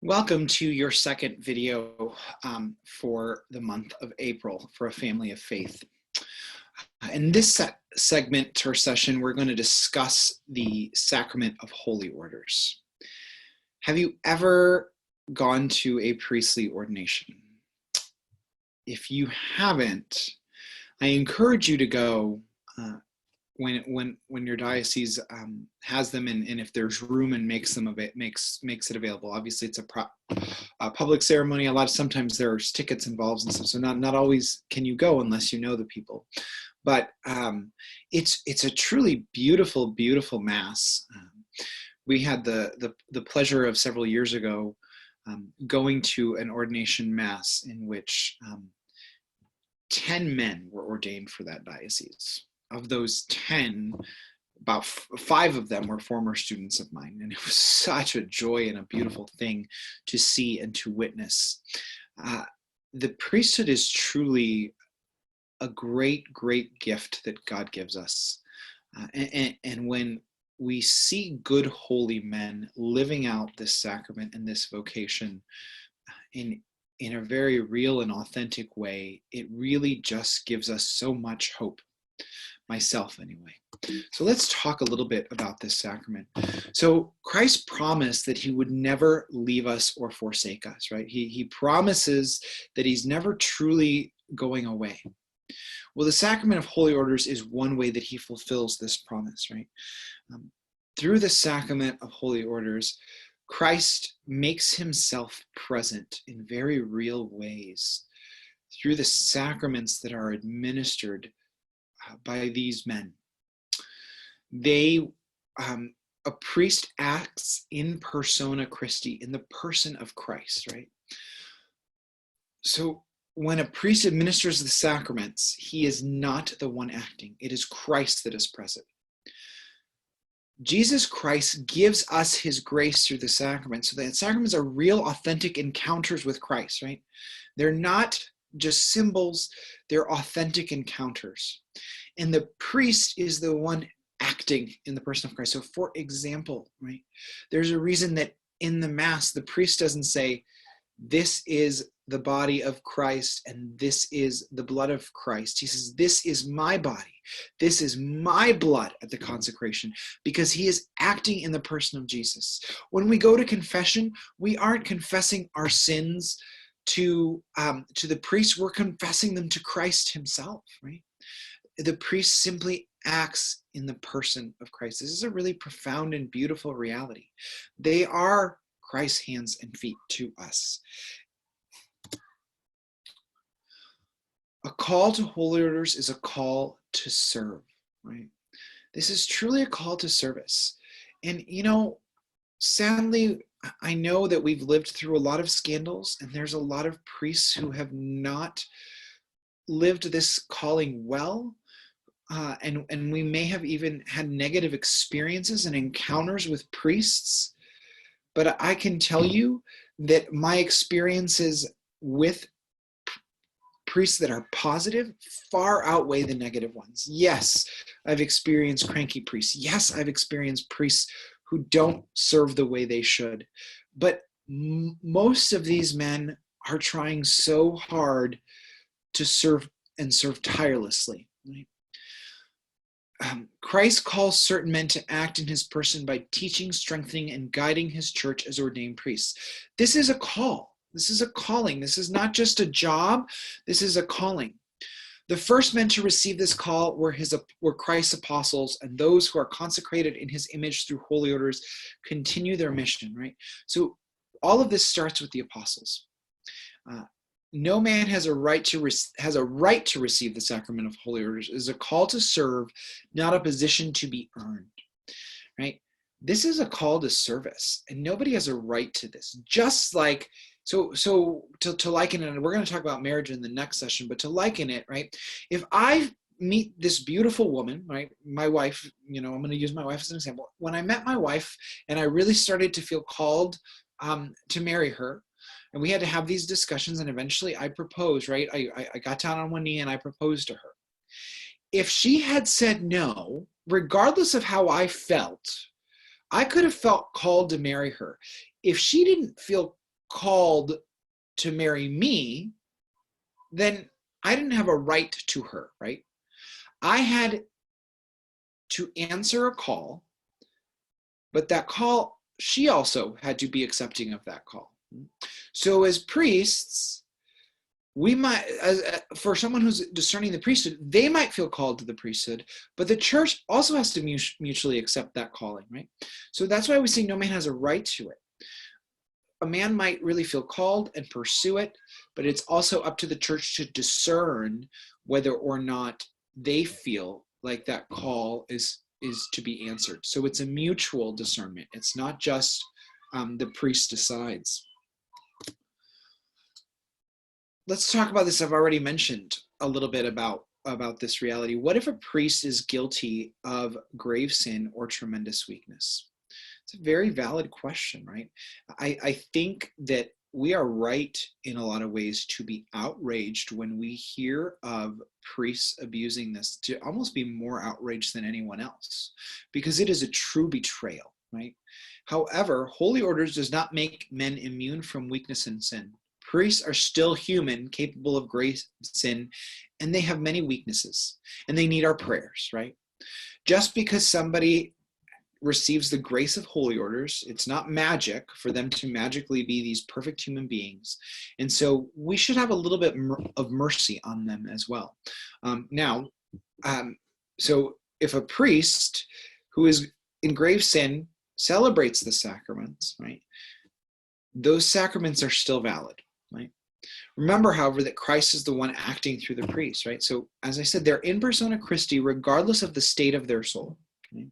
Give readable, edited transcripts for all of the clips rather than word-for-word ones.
Welcome to your second video for the month of April for a family of faith. In this segment or session, we're going to discuss the sacrament of holy orders. Have you ever gone to a priestly ordination? If you haven't, I encourage you to go when your diocese has them, and if there's room and makes it available. Obviously, it's a public ceremony. Sometimes there's tickets involved and stuff, so not always can you go unless you know the people. But it's a truly beautiful mass. We had the pleasure of several years ago going to an ordination mass in which 10 men were ordained for that diocese. Of those 10, about 5 of them were former students of mine, and it was such a joy and a beautiful thing to see and to witness. The priesthood is truly a great gift that God gives us, and when we see good holy men living out this sacrament and this vocation in a very real and authentic way, it really just gives us so much hope. Myself anyway. So let's talk a little bit about this sacrament. So Christ promised that he would never leave us or forsake us, right? He promises that he's never truly going away. Well, the sacrament of holy orders is one way that he fulfills this promise, right? Through the sacrament of holy orders, Christ makes himself present in very real ways through the sacraments that are administered by these men. A priest acts in persona Christi, in the person of Christ, right? So when a priest administers the sacraments, he is not the one acting. It is Christ that is present. Jesus Christ gives us his grace through the sacraments. So the sacraments are real, authentic encounters with Christ, right? They're not just symbols, they're authentic encounters. And the priest is the one acting in the person of Christ. So for example, right, there's a reason that in the Mass, the priest doesn't say, this is the body of Christ and this is the blood of Christ. He says, this is my body. This is my blood at the consecration, because he is acting in the person of Jesus. When we go to confession, we aren't confessing our sins to the priest, we're confessing them to Christ himself, right? The priest simply acts in the person of Christ. This is a really profound and beautiful reality. They are Christ's hands and feet to us. A call to holy orders is a call to serve, right? This is truly a call to service. And, sadly, I know that we've lived through a lot of scandals, and there's a lot of priests who have not lived this calling well, and we may have even had negative experiences and encounters with priests. But I can tell you that my experiences with priests that are positive far outweigh the negative ones. Yes, I've experienced cranky priests. Yes, I've experienced priests who don't serve the way they should. But most of these men are trying so hard to serve and serve tirelessly. Right? Christ calls certain men to act in his person by teaching, strengthening, and guiding his church as ordained priests. This is a call. This is a calling. This is not just a job. This is a calling. The first men to receive this call were Christ's apostles, and those who are consecrated in his image through holy orders continue their mission, right? So all of this starts with the apostles. No man has a right to receive the sacrament of holy orders. It is a call to serve, not a position to be earned, right? This is a call to service, and nobody has a right to this. Just like, so to liken it, and we're going to talk about marriage in the next session, but to liken it, right? If I meet this beautiful woman, right, my wife, I'm going to use my wife as an example. When I met my wife and I really started to feel called to marry her, and we had to have these discussions, and eventually I proposed, right? I got down on one knee and I proposed to her. If she had said no, regardless of how I felt, I could have felt called to marry her. If she didn't feel called to marry me, then I didn't have a right to her, right? I had to answer a call, but that call, she also had to be accepting of that call. So as priests, we might, for someone who's discerning the priesthood, they might feel called to the priesthood, but the church also has to mutually accept that calling, right? So that's why we say no man has a right to it. A man might really feel called and pursue it, but it's also up to the church to discern whether or not they feel like that call is to be answered. So it's a mutual discernment. It's not just the priest decides. Let's talk about this. I've already mentioned a little bit about this reality. What if a priest is guilty of grave sin or tremendous weakness? It's a very valid question, right? I think that we are right in a lot of ways to be outraged when we hear of priests abusing this, to almost be more outraged than anyone else, because it is a true betrayal, right? However, holy orders does not make men immune from weakness and sin. Priests are still human, capable of grave sin, and they have many weaknesses, and they need our prayers, right? Just because somebody receives the grace of holy orders, it's not magic for them to magically be these perfect human beings. And so we should have a little bit of mercy on them as well. So if a priest who is in grave sin celebrates the sacraments, right, those sacraments are still valid, right? Remember, however, that Christ is the one acting through the priest, right? So as I said, they're in persona Christi regardless of the state of their soul. Okay?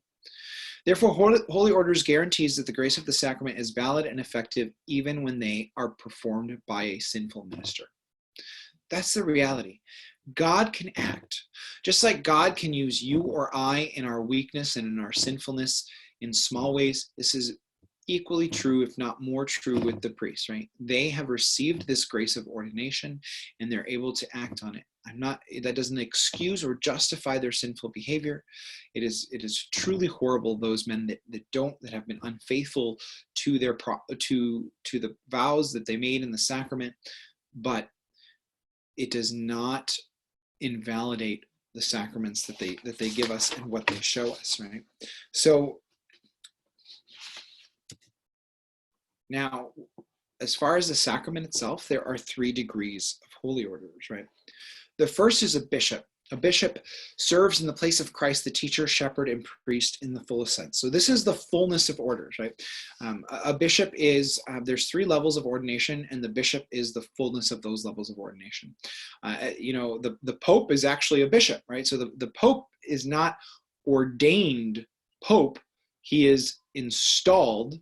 Therefore, holy orders guarantees that the grace of the sacrament is valid and effective even when they are performed by a sinful minister. That's the reality. God can act. Just like God can use you or I in our weakness and in our sinfulness in small ways, this is equally true, if not more true, with the priests, right? They have received this grace of ordination and they're able to act on it. That doesn't excuse or justify their sinful behavior. It is truly horrible, those men that have been unfaithful to their to the vows that they made in the sacrament, but it does not invalidate the sacraments that they give us and what they show us, right? So now, as far as the sacrament itself, there are 3 degrees of holy orders, right? The first is a bishop. A bishop serves in the place of Christ, the teacher, shepherd, and priest in the fullest sense. So this is the fullness of orders, right? A bishop is, there's 3 levels of ordination, and the bishop is the fullness of those levels of ordination. The Pope is actually a bishop, right? So the Pope is not ordained Pope. He is installed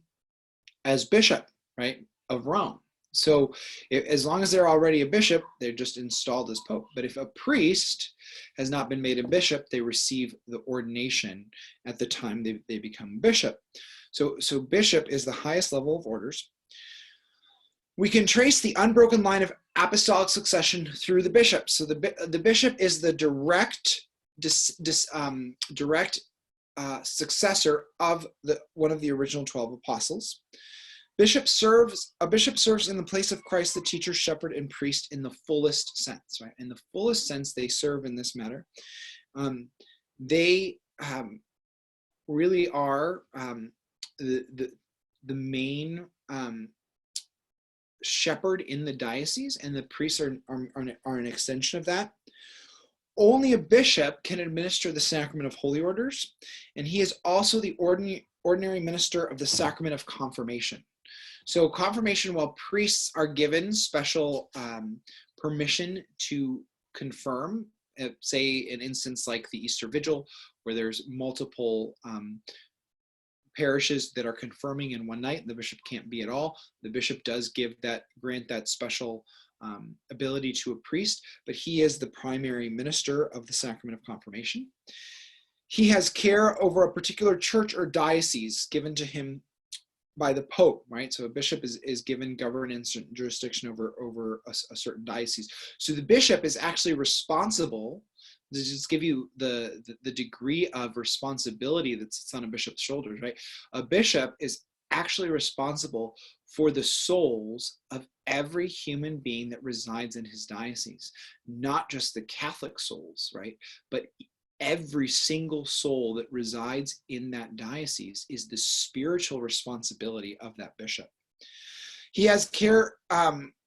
as bishop, right, of Rome. So as long as they're already a bishop, they're just installed as Pope. But if a priest has not been made a bishop, they receive the ordination at the time they become bishop. So bishop is the highest level of orders. We can trace the unbroken line of apostolic succession through the bishop. So the bishop is the direct successor of one of the original 12 apostles. A bishop serves in the place of Christ, the teacher, shepherd, and priest in the fullest sense, right? In the fullest sense, they serve in this matter. They really are the main shepherd in the diocese, and the priests are an extension of that. Only a bishop can administer the sacrament of holy orders, and he is also the ordinary minister of the sacrament of confirmation. So confirmation, while priests are given special permission to confirm, say an instance like the Easter Vigil, where there's multiple parishes that are confirming in one night, and the bishop can't be at all. The bishop does grant that special ability to a priest, but he is the primary minister of the sacrament of confirmation. He has care over a particular church or diocese given to him by the Pope, right? So a bishop is given governance and jurisdiction over a certain diocese. So the bishop is actually responsible, to just give you the degree of responsibility that sits on a bishop's shoulders, right? A bishop is actually responsible for the souls of every human being that resides in his diocese, not just the Catholic souls, right? But every single soul that resides in that diocese is the spiritual responsibility of that bishop. He has care,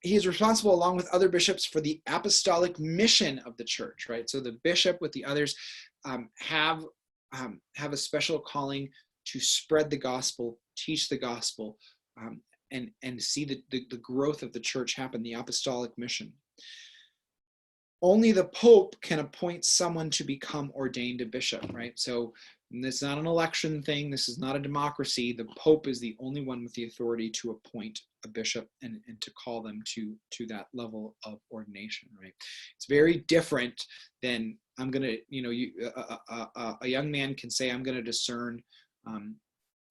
he is responsible along with other bishops for the apostolic mission of the church, right? So the bishop with the others have a special calling to spread the gospel, teach the gospel, and see the growth of the church happen, the apostolic mission. Only the Pope can appoint someone to become ordained a bishop, right? So this is not an election thing. This is not a democracy. The Pope is the only one with the authority to appoint a bishop and to call them to that level of ordination, right? It's very different than I'm going to, a young man can say, I'm going to discern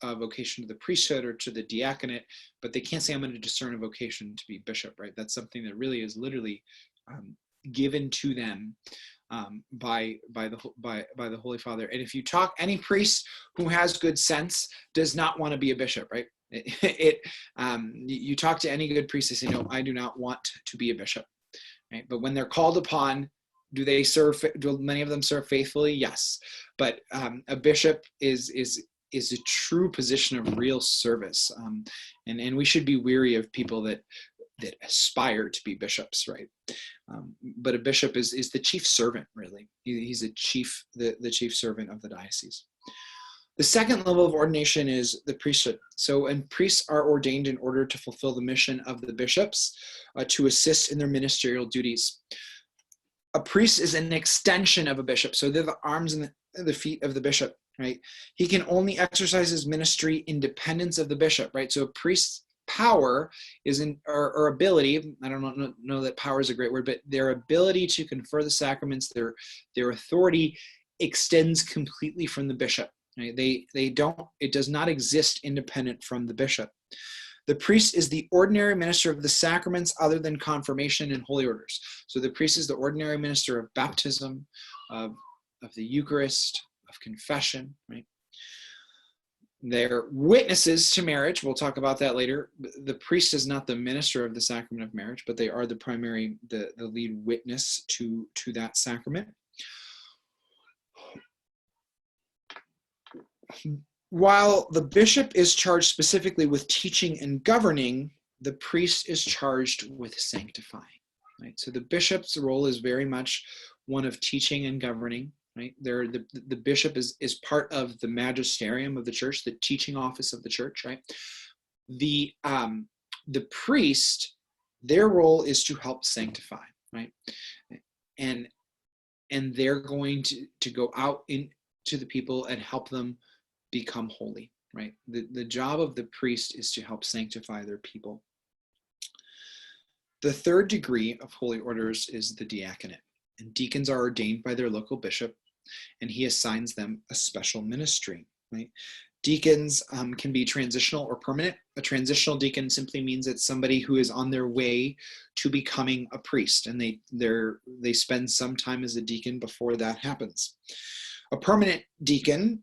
a vocation to the priesthood or to the diaconate, but they can't say I'm going to discern a vocation to be bishop, right? That's something that really is literally given to them by the Holy Father. And if you talk, any priest who has good sense does not want to be a bishop, right? You talk to any good priest, they say, no, I do not want to be a bishop, right? But when they're called upon, do many of them serve faithfully? Yes. But a bishop is a true position of real service, and we should be weary of people that aspire to be bishops, right? But a bishop is the chief servant, really. He's the chief servant of the diocese. The second level of ordination is the priesthood. So, and priests are ordained in order to fulfill the mission of the bishops, to assist in their ministerial duties. A priest is an extension of a bishop. So they're the arms and the feet of the bishop, right? He can only exercise his ministry in dependence of the bishop, right? So a priest's power is or ability, I don't know that power is a great word, but their ability to confer the sacraments, their authority extends completely from the bishop, right? It does not exist independent from the bishop. The priest is the ordinary minister of the sacraments other than confirmation and holy orders. So the priest is the ordinary minister of baptism, of the Eucharist, of confession, right? They're witnesses to marriage. We'll talk about that later. The priest is not the minister of the sacrament of marriage, but they are the lead witness to that sacrament. While the bishop is charged specifically with teaching and governing, the priest is charged with sanctifying, right? So the bishop's role is very much one of teaching and governing, right? The bishop is part of the magisterium of the church, the teaching office of the church, right? The priest, their role is to help sanctify, right? And they're going to go out into the people and help them become holy, right? The job of the priest is to help sanctify their people. The third degree of holy orders is the diaconate. And deacons are ordained by their local bishop, and he assigns them a special ministry, right? Deacons can be transitional or permanent. A transitional deacon simply means it's somebody who is on their way to becoming a priest, and they spend some time as a deacon before that happens. A permanent deacon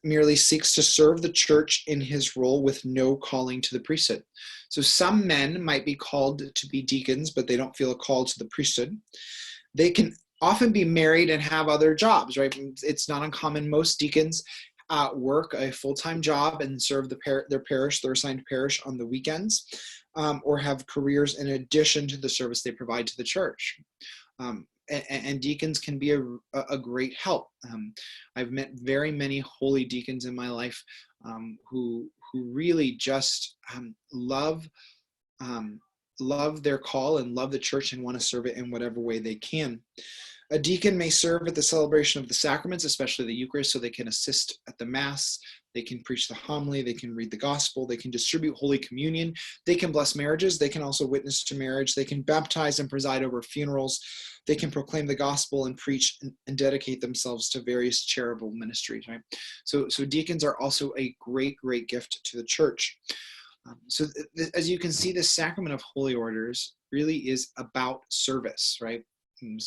merely seeks to serve the church in his role with no calling to the priesthood. So some men might be called to be deacons, but they don't feel a call to the priesthood. They can often be married and have other jobs, right? It's not uncommon. Most deacons work a full-time job and serve their parish, their assigned parish, on the weekends, or have careers in addition to the service they provide to the church. And deacons can be a great help. I've met very many holy deacons in my life who really just love their call and love the church and want to serve it in whatever way they can. A deacon may serve at the celebration of the sacraments, especially the Eucharist, so they can assist at the Mass, they can preach the homily, they can read the gospel, they can distribute Holy Communion, they can bless marriages, they can also witness to marriage, they can baptize and preside over funerals, they can proclaim the gospel and preach and dedicate themselves to various charitable ministries, right? So deacons are also a great, great gift to the church. As you can see, the sacrament of holy orders really is about service, right?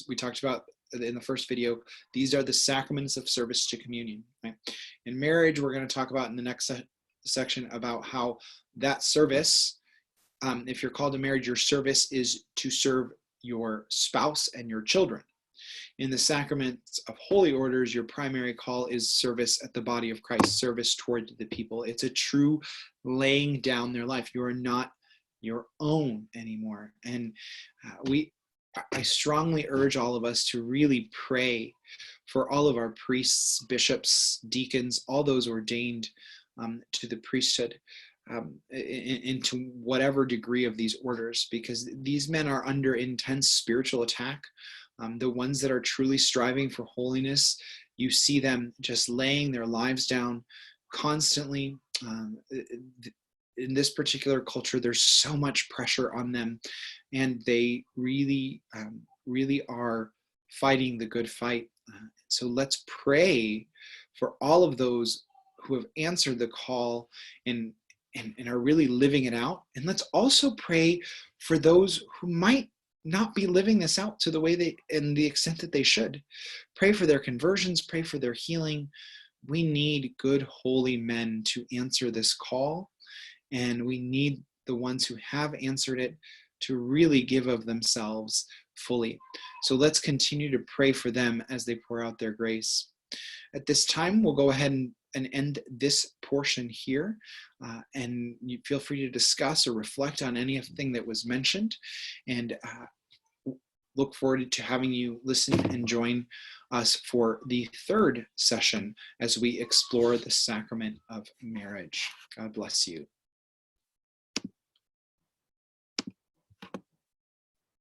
We talked about in the first video, these are the sacraments of service to communion, right? In marriage, we're going to talk about in the next section about how that service, if you're called to marriage, your service is to serve your spouse and your children. In the sacraments of holy orders, your primary call is service at the body of Christ, service toward the people. It's a true laying down their life. You are not your own anymore. And I strongly urge all of us to really pray for all of our priests, bishops, deacons, all those ordained to the priesthood, into whatever degree of these orders, because these men are under intense spiritual attack. The ones that are truly striving for holiness, you see them just laying their lives down constantly. In this particular culture, there's so much pressure on them, and they really, really are fighting the good fight. So let's pray for all of those who have answered the call and are really living it out. And let's also pray for those who might not be living this out to the way they, and the extent that they should. Pray for their conversions, pray for their healing. We need good, holy men to answer this call, and we need the ones who have answered it to really give of themselves fully. So let's continue to pray for them as they pour out their grace. At this time, we'll go ahead and end this portion here, and you feel free to discuss or reflect on anything that was mentioned, and look forward to having you listen and join us for the third session as we explore the sacrament of marriage. God bless you.